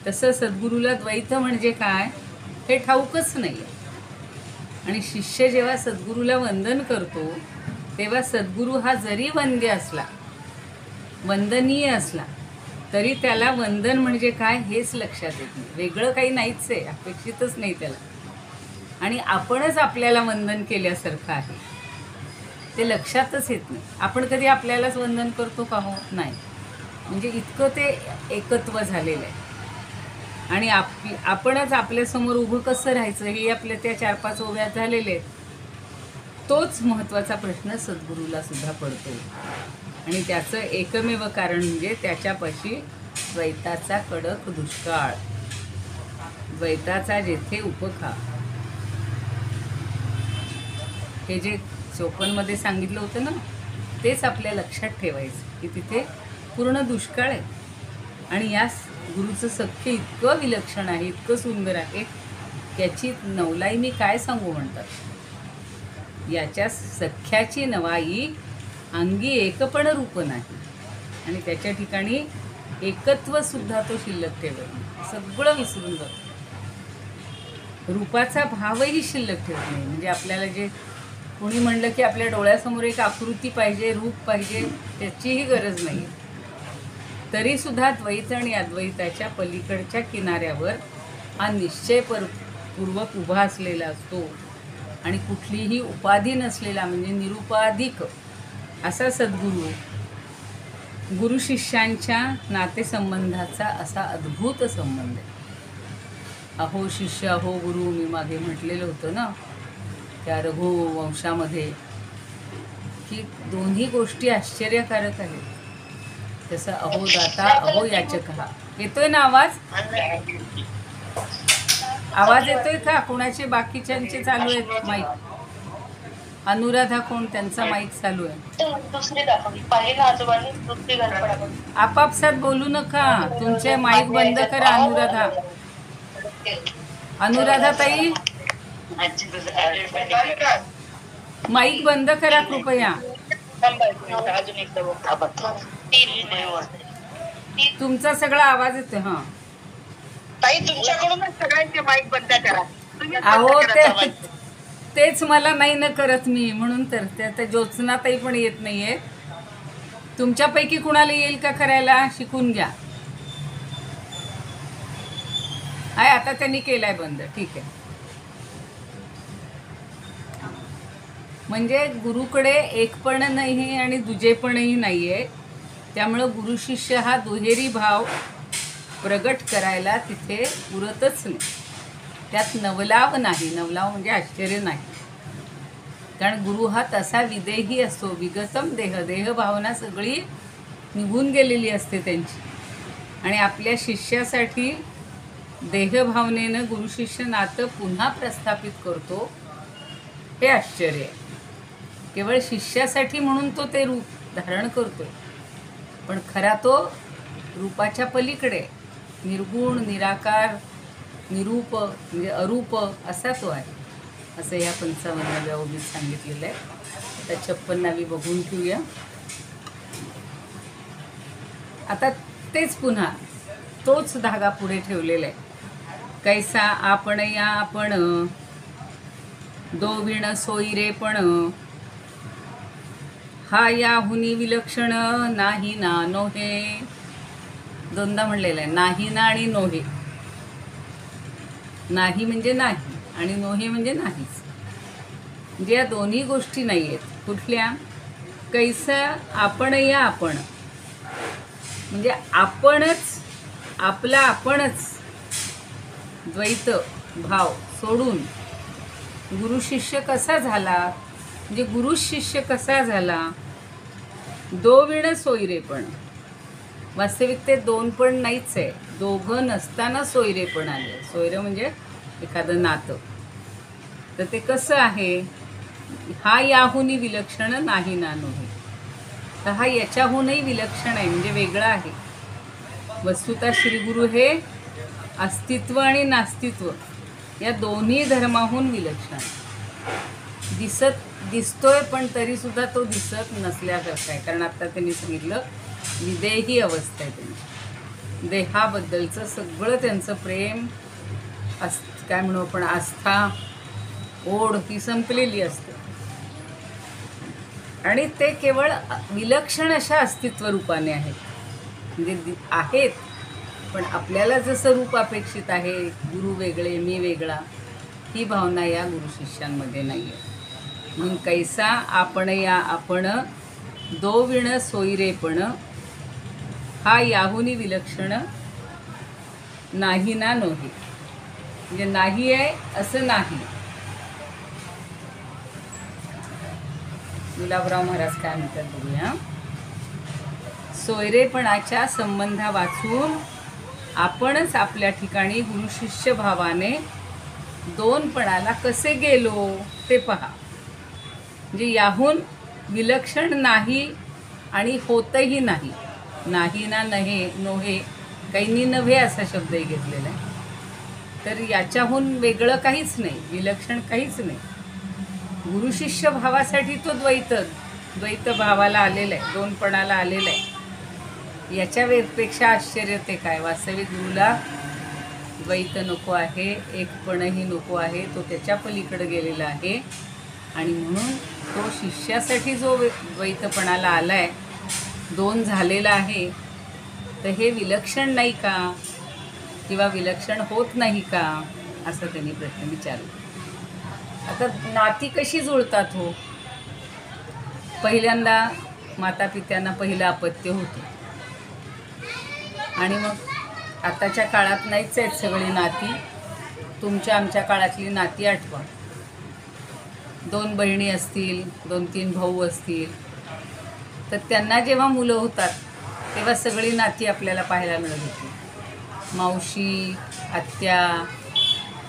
तसं सद्गुरूला द्वैत म्हणजे काय हे ठाऊकच नाही आहे. आणि शिष्य जेव्हा सद्गुरूला वंदन करतो तेव्हा सद्गुरू हा जरी वंद्य असला, वंदनीय असला, तरी त्याला वंदन म्हणजे काय हेच लक्षात येत नाही. वेगळं काही नाहीच आहे, अपेक्षितच नाही त्याला. आणि आपणच आपल्याला वंदन केल्यासारखं आहे, ते लक्षातच येत नाही. आपण कधी आपल्यालाच वंदन करतो का हो, नाही. म्हणजे इतकं ते एकत्व झालेलं आहे. आणि आपणच आपल्यासमोर उभं कसं राहायचं हे आपल्या त्या 4-5 ओव्यात झालेले आहेत. तोच महत्त्वाचा प्रश्न सद्गुरूला सुद्धा पडतो. आणि त्याचं एकमेव कारण म्हणजे त्याच्यापाशी द्वैताचा कडक दुष्काळ, द्वैताचा जेथे उपखा. हे जे 54मध्ये सांगितलं होतं ना तेच आपल्या लक्षात ठेवायचं की तिथे पूर्ण दुष्काळ आहे. आणि या गुरुचं सख्य इतकं विलक्षण आहे, इतकं सुंदर आहे, त्याची नवलाई मी काय सांगू म्हणतात. याच्या सख्याची नवाई अंगी एकपण रूप नाही. आणि त्याच्या ठिकाणी एकत्वसुद्धा तो शिल्लक ठेवत नाही, सगळं विसरून जातो. रूपाचा भावही शिल्लक ठेवत नाही. म्हणजे आपल्याला जे कोणी म्हणलं की आपल्या डोळ्यासमोर एक आकृती पाहिजे, रूप पाहिजे, त्याचीही गरज नाही. तरीसुद्धा द्वैत आणि अद्वैताच्या पलीकडच्या किनाऱ्यावर हा निश्चयपूर्वक उभा असलेला असतो आणि कुठलीही उपाधी नसलेला म्हणजे निरुपाधिक असा सद्गुरू, गुरु शिष्यांच्या नातेसंबंधाचा असा अद्भुत संबंध आहे. अहो शिष्य अहो गुरु, मी मागे म्हटलेलं होतं ना त्या रघुवंशामध्ये की दोन्ही गोष्टी आश्चर्यकारक आहेत. तसं अहो दाता अहो याचक. येतोय ना आवाज? आवाज येतोय का? कोणाचे बाकीच्यांचे चालू आहेत माईक? अनुराधा कोण? त्यांचा माईक चालू आहे. दुसरी दाखवली पाहिजे आजोबांनी दुसरी गणपती. आपापसात बोलू नका, तुमचे माईक बंद करा. अनुराधा, अनुराधा ताई माईक बंद करा कृपया. तुमचा सगळा आवाज येतो. हा ताई तुमच्याकडून सगळ्यांचे माईक बंद करा. अहो तेच मला नाही न करत मी, म्हणून तर त्या ज्योत्स्ना ताई पण येत नाहीये. तुमच्यापैकी कुणाला येईल का करायला? शिकून घ्या. हाय, आता त्यांनी केलाय बंद. ठीक आहे. म्हणजे गुरुकडे एकपण नाही आणि दुजेपणही नाहीये. त्यामुळं गुरु शिष्य हा दुहेरी भाव प्रगट करायला तिथे उरतच नाही. त्यात नवलाव नाही. नवलाव म्हणजे आश्चर्य नाही. कारण गुरु हा तसा विदेही असतो. विगतम देह, देहभावना सगळी निघून गेलेली असते त्यांची. आणि आपल्या शिष्यासाठी देहभावनेनं गुरु शिष्य नातं पुन्हा प्रस्थापित करतो. हे आश्चर्य आहे. केवळ शिष्यासाठी म्हणून तो ते रूप धारण करतोय, पण खरा तो रूपाच्या पलीकडे निर्गुण, निराकार, निरूप म्हणजे अरूप असा तो आहे, असं ह्या 55व्या ओवीत सांगितलेलं आहे. आता 56वी बघून घेऊया. आता तेच पुन्हा तोच धागा पुढे ठेवलेला आहे. कैसा आपण या आपण दो विण सोयरे पण हा याहुनी विलक्षण नाही ना नोहे. दोनदा म्हणलेलं आहे. नाही ना आणि नोहे. नाही म्हणजे नाही आणि नोहे म्हणजे नाहीच. म्हणजे या दोन्ही गोष्टी नाही आहेत. कुठल्या? कैसा आपण या आपण म्हणजे आपणच, आपला आपणच द्वैत भाव सोडून गुरु शिष्य कसा झाला, म्हणजे गुरु शिष्य कसा झाला. दो विण सोयरेपण, वास्तविक ते दोन पण नाहीच आहे. दोघं नसताना सोयरेपण आले. सोयरं म्हणजे एखादं नातं. तर ते कसं आहे? हा याहूनही विलक्षण नाही ना नोहे. तर हा याच्याहूनही विलक्षण आहे, म्हणजे वेगळा आहे. वस्तुतः श्रीगुरु हे अस्तित्व आणि नास्तित्व या दोन्ही धर्माहून विलक्षण आहे. दिसतोय पण तरीसुद्धा तो दिसत नसल्यासारखा आहे. कारण आता त्यांनी सांगितलं विदेही अवस्था आहे त्यांची. देहाबद्दलचं सगळं त्यांचं प्रेम, काय म्हणू आपण, आस्था, ओढ ही संपलेली असते. आणि ते केवळ विलक्षण अशा अस्तित्व रूपाने आहेत. म्हणजे आहेत, पण आपल्याला जसं रूप अपेक्षित आहे, गुरु वेगळे मी वेगळा, ही भावना या गुरु शिष्यांमध्ये नाही आहे. म्हणून कैसा आपण या आपण दो विण सोयरेपण हा याहुनी विलक्षण नाही ना नोहे. म्हणजे नाही आहे असं नाही. गुलाबराव महाराज काय म्हणतात बघूया. सोयरेपणाच्या संबंधा वाचून आपणच आपल्या ठिकाणी गुरु शिष्य भावाने दोनपणाला कसे गेलो ते पहा. म्हणजे याहून विलक्षण नाही आणि होतही नाही. नाही ना नहे नोहे, काहींनी नव्हे असा शब्दही घेतलेला आहे. तर याच्याहून वेगळं काहीच नाही, विलक्षण काहीच नाही. गुरु शिष्य भावासाठी तो द्वैत भावाला आलेला आहे, दोनपणाला आलेला आहे. याच्यापेक्षा आश्चर्य ते काय? वास्तविक गुरुला द्वैत नको आहे, एकपणही नको आहे. तो त्याच्या पलीकडे गेलेला आहे. आणि म्हणून तो शिष्यासाठी जो द्वैतपणाला आला आहे, दोन झालेला आहे, तर हे विलक्षण नाही का, किंवा विलक्षण होत नाही का, असं त्यांनी प्रश्न विचारला. आता नाती कशी जुळतात हो? पहिल्यांदा मातापित्यांना पहिलं अपत्य होतं आणि मग आताच्या काळात नाहीच आहेत सगळी नाती. तुमच्या आमच्या काळातली नाती आठवा. 2 बहिणी असतील, 2-3 भाऊ असतील, तर त्यांना जेव्हा मुलं होतात तेव्हा सगळी नाती आपल्याला पाहायला मिळत होती. मावशी, आत्या,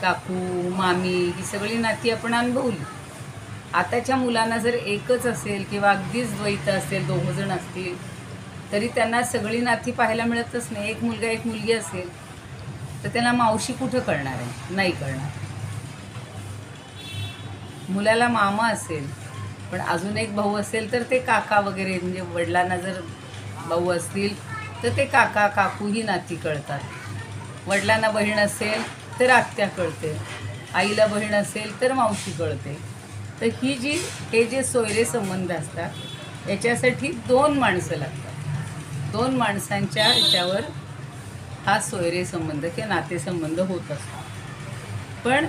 काकू, मामी ही सगळी नाती आपण अनुभवली. आताच्या मुलांना जर एकच असेल किंवा अगदीच द्वैत असेल, 2 जण असतील, तरी त्यांना सगळी नाती पाहायला मिळतच नाही. एक मुलगा एक मुलगी असेल तर त्यांना मावशी कुठं कळणार आहे? नाही कळणार. मुलाला मामा असेल पण अजून एक भाऊ असेल तर ते काका वगैरे, म्हणजे वडिलांना जर भाऊ असतील तर ते काका काकू ही नाती कळतात. वडिलांना बहीण असेल तर आत्या कळते, आईला बहीण असेल तर मावशी कळते. तर हे जे सोयरे संबंध असतात याच्यासाठी 2 माणसं लागतात. 2 माणसांच्या ह्याच्यावर हा सोयरे संबंध किंवा नातेसंबंध होत असतो. पण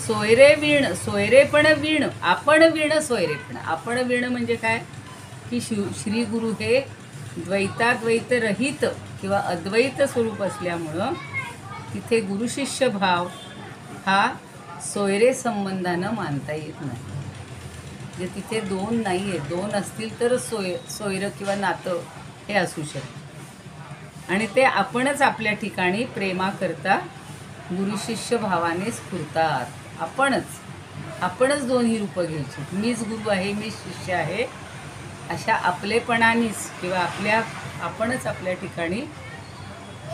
सोयरेपण वीण, आपण वीण सोयरेपण. आपण वीण म्हणजे काय की श्री गुरु हे द्वैताद्वैत रहित किंवा अद्वैत स्वरूप असल्यामुळं तिथे गुरुशिष्य भाव हा सोयरे संबंधानं मानता येत नाही. म्हणजे तिथे 2 नाही आहे. 2 असतील तर सोयरं किंवा नातं हे असू शकतं. आणि ते आपणच आपल्या ठिकाणी प्रेमाकरता गुरुशिष्य भावाने स्फुरतात. आपणच 2 रूपं घ्यायची. मीच गुरु आहे, मीच शिष्य आहे, अशा आपलेपणानेच किंवा आपणच आपल्या ठिकाणी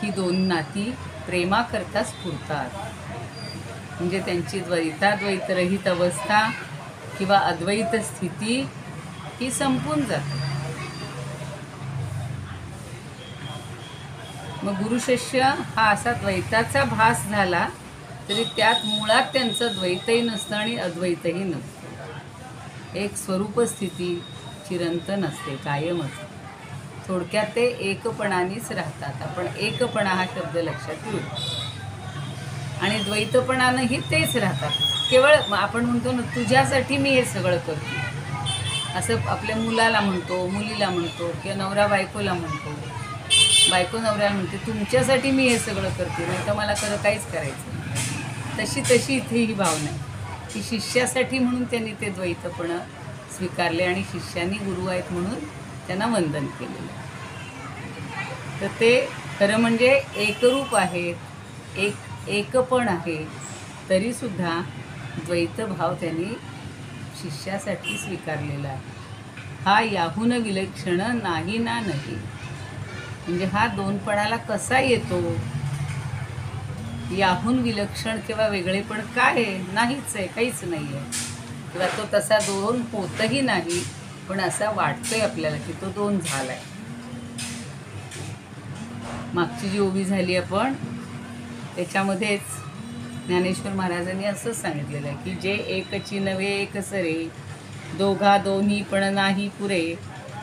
ही 2 नाती प्रेमाकरता स्फुरतात. म्हणजे त्यांची द्वैताद्वैतरहित अवस्था किंवा अद्वैत स्थिती ही संपून जाते. मग गुरुशिष्य हा असा द्वैताचा भास झाला तरी त्यात मुळात त्यांचं द्वैतही नसतं आणि अद्वैतही नसतं. एक स्वरूप स्थिती चिरंतन असते, कायम असते. थोडक्यात ते एकपणानेच राहतात. आपण एकपणा हा शब्द लक्षात घेऊ. आणि द्वैतपणानंही तेच राहतात. केवळ आपण म्हणतो ना, तुझ्यासाठी मी हे सगळं करतो, असं आपल्या मुलाला म्हणतो, मुलीला म्हणतो किंवा नवरा बायकोला म्हणतो, बायको नवऱ्याला म्हणते तुमच्यासाठी मी हे सगळं करते, नाही तर मला काहीच करायचं नाही. तशी इथे ही भावना आहे की शिष्यासाठी म्हणून त्यांनी ते द्वैतपणं स्वीकारले आणि शिष्यांनी गुरु आहेत म्हणून त्यांना वंदन केलेलं. तर ते खरं म्हणजे एकरूप आहे, एकपण आहे, तरीसुद्धा द्वैतभाव त्यांनी शिष्यासाठी स्वीकारलेला आहे. हा याहून विलक्षण नाही ना नाही. म्हणजे हा 2पणाला कसा येतो? याहून विलक्षण किंवा वेगळेपण काय आहे? नाहीच आहे, काहीच नाही आहे. किंवा तो तसा 2 होतही नाही, पण असा वाटतोय आपल्याला की तो 2 झाला आहे. मागची जी ओवी झाली आपण त्याच्यामध्येच ज्ञानेश्वर महाराजांनी असंच सांगितलेलं आहे की जे एकची नव्हे एकसरे, दोघा दोन्ही पण नाही पुरे,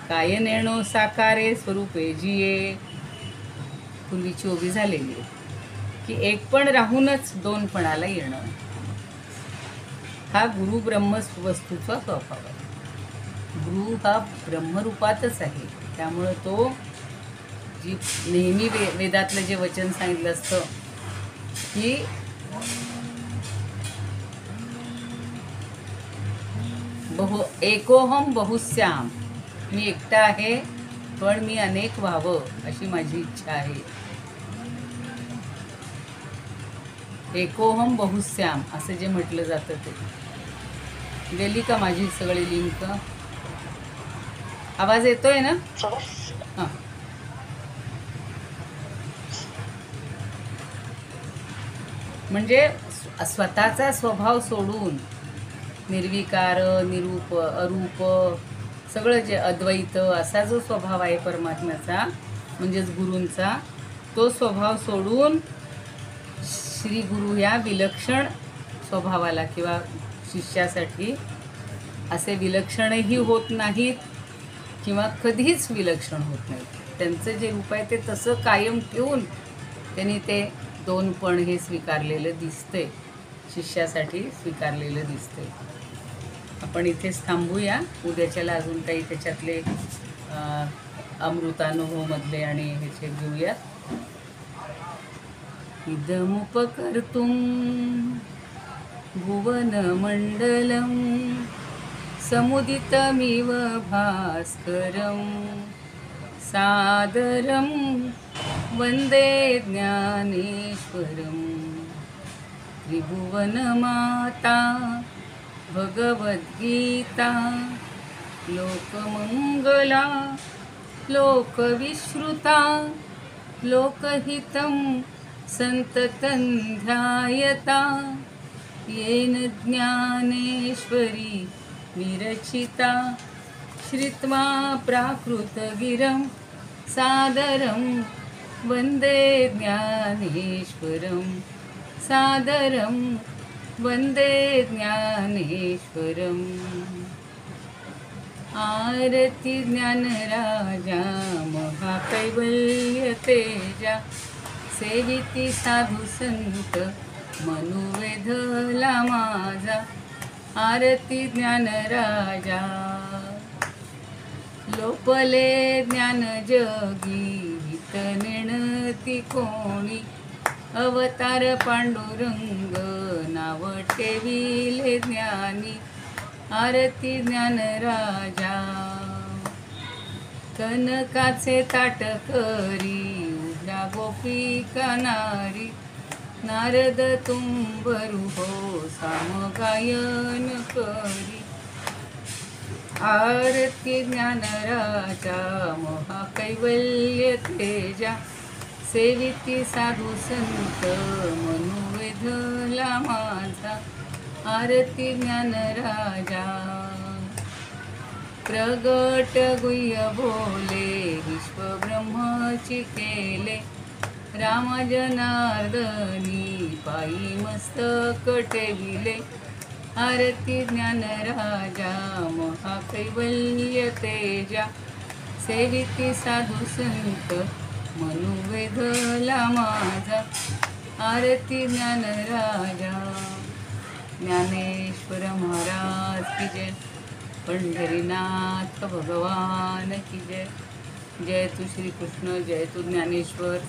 काय नेणो साकारे स्वरूपे जिये. पूर्वीची ओवी झालेली आहे की एकपण राहूनच 2पणाला येणं हा गुरु ब्रह्म वस्तूचा स्वभाव आहे. गुरु हा ब्रह्मरूपातच आहे. त्यामुळं तो जी नेहमी वेदातलं जे वचन सांगितलं असतं की एकोहम बहुश्याम, मी एकटा आहे पण मी अनेक व्हावं अशी माझी इच्छा आहे. एकोहम बहुश्याम असं जे म्हटलं जातं ते गेली का माझी सगळी लिंक? आवाज येतोय ना? हां. म्हणजे स्वतःचा स्वभाव सोडून निर्विकार, निरूप, अरूप सगळं जे अद्वैत असा जो स्वभाव आहे परमात्म्याचा म्हणजेच गुरूंचा, तो स्वभाव सोडून श्री गुरु या विलक्षण स्वभावाला किंवा शिष्यासाठी असे विलक्षणही होत नाहीत किंवा कधीच विलक्षण होत नाहीत. त्यांचं जे रूप आहे ते तसं कायम ठेवून त्यांनी ते 2पण हे स्वीकारलेलं दिसतंय, शिष्यासाठी स्वीकारलेलं दिसतंय. आपण इथेच थांबूया. उद्याच्याला अजून काही त्याच्यातले अमृतानुभवमधले आणि ह्याचे घेऊयात. इदमुपकर्तुं भुवनमण्डलं समुदितमिव भास्करं सादरं वन्दे ज्ञानेश्वरं. त्रिभुवनमाता भगवद्गीता लोकमंगला लोकविश्रुता लोकहितं संततं ध्यायता येन ज्ञानेश्वरी विरचिता श्रुत्वा प्राकृतगिरं सादरं वन्दे ज्ञानेश्वरं सादरं वन्दे ज्ञानेश्वरम् आरती ज्ञानराजा महाकैवल्य तेजा सेविती साधू संत मनुवेधला माझा आरती ज्ञानराजा लोपले ज्ञान जगी हित नेणती कोणी अवतार पांडुरंग नाव ठेविले ज्ञानी आरती ज्ञानराजा कनकाचे ताट करी उद्या गोपिका नारी नारद तुंबरू हो सामगायन करी आरती ज्ञानराजा महाकैवल्य तेजा सेविती साधू संत मनुवेधला माझा आरती ज्ञानराजा प्रगट गुह्य बोले विश्व ब्रह्मची केले राम जनार्दनी पायी मस्तक ठेविले आरती ज्ञानराजा महाकैवल्य तेजा सेविती साधू संत मनुवेधला माझा आरती ज्ञानराजा ज्ञानेश्वर महाराज की जय पंढरीनाथ भगवान की जय जय तू श्री कृष्ण जय तू ज्ञानेश्वर